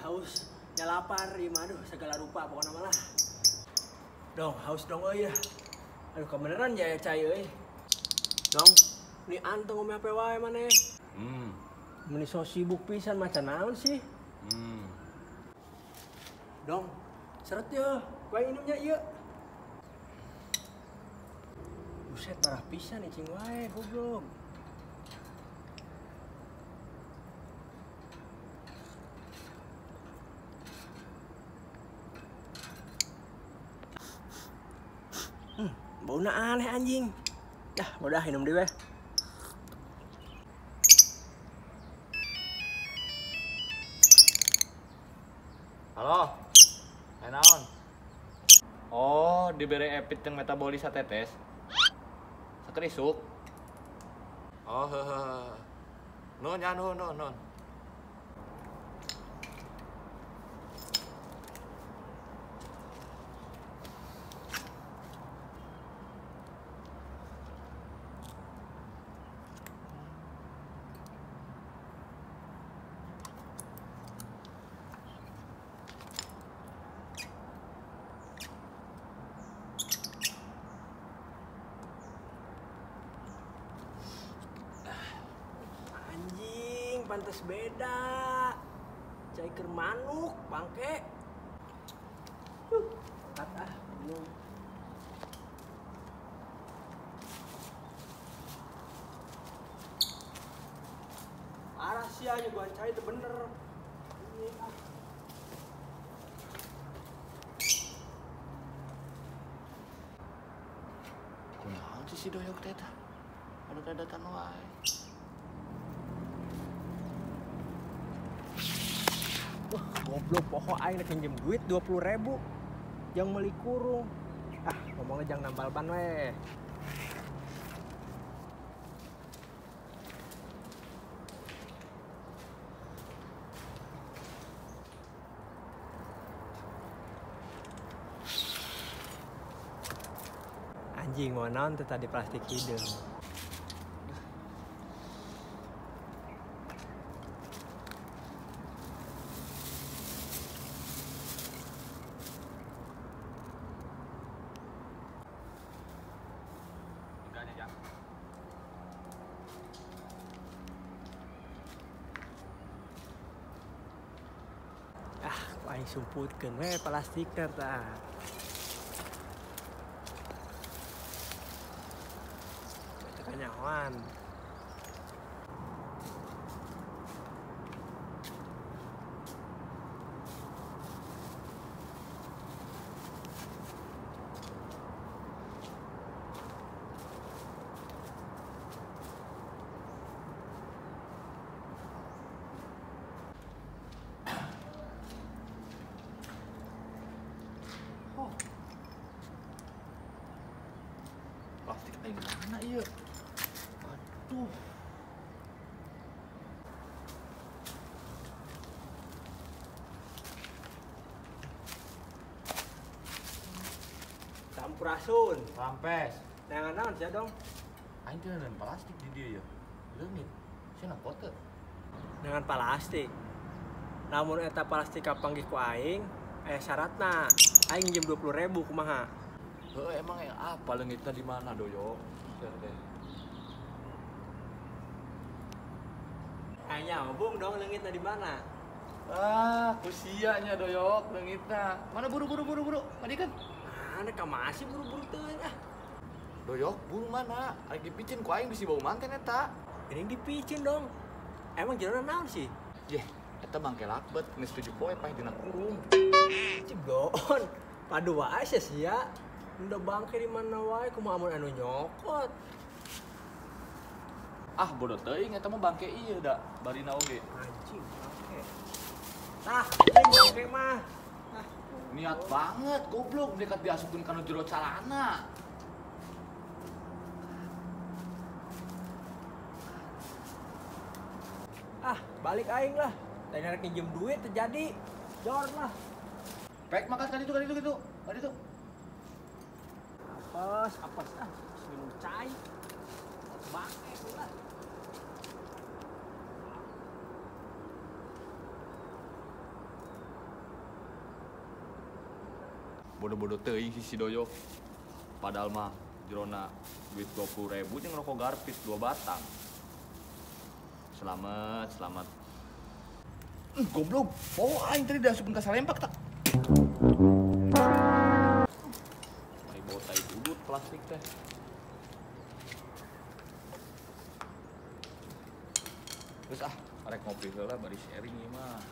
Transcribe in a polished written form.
Haus, ya lapar, aduh segala rupa pokoknya malah. Dong, haus dong ya. Aduh kebeneran ya cai euy. Dong, ini anteng ngomong apa wae maneh. Meni so sibuk pisan macan naon sih? Dong, seret ya, wae minumnya ieu. Buset parah pisan nih cing wae goblok. Baunya aneh anjing. Dah, udah minum deh. Halo, naon? Oh, diberi epit yang metabolis tetes. Sakerisuk. Oh, heuh. Nun ya nun. Pantes beda. Cai keur manuk, bangke. Minum. Parah sih aja gua cai itu bener. Kunaon sih si doyok teh tah? Anu dadatan wae. Goblok pokok aing rek pinjem duit 20.000 yang meuli kurung. Ngomongnya jangan nambal ban weh. Anjing mau naon teh tadi plastik hidung. Aing sumputkeun we plastikna tah. Eta kanyahoan. Plastik aing mana ieu? Aduh. Sampurasun. Rampes. Neangan naon sia dong? Aing teh dan plastik di dia ya. Leungit. Sia na foto. Dengan plastik. Namun eta plastik kapanggih ku aing, syaratna aing njem 20.000 kumaha? Heuh emang yang apa leungitna di mana doyo? Sia teh. Aya bung dong leungitna di mana? Ah, kusianya doyok leungitna. Mana buru. Madikan. Mana ka masih buru-buru teuing ah. Doyok, buru mana? Aing dipicin ku aing bisi bau manten eta. Ini dipicin dong. Emang jelema naon sih? Yeh, eta bangke lakbet geus 7 poe paeh dina kurung. Cigon. Padu wae sia. Udah bangke di mana wae kumaha mun anu nyokot. Ah, bodoh teuing eta mah bangke ieu da, barina oge. Anjing, bangke. Tah, anjing bangke mah. Niat banget, goblok dekat diasupkeun kana jero calana. Ah, balik aing lah. Tadi rek pinjem duit terjadi. Jor lah. Pek makas kan itu. Apes ah. Minum cai. Bangke lah. Bodoh-bodoh teuing si Doyok. Padahal mah jerona duit 20.000 jeung rokok garpit 2 batang. Selamat. Goblok, bawa aing tadi diasupkeun ka salempak tak. Ai bawa tai udut plastik teh. Terus rek ngopi heula bari sharing ieu mah.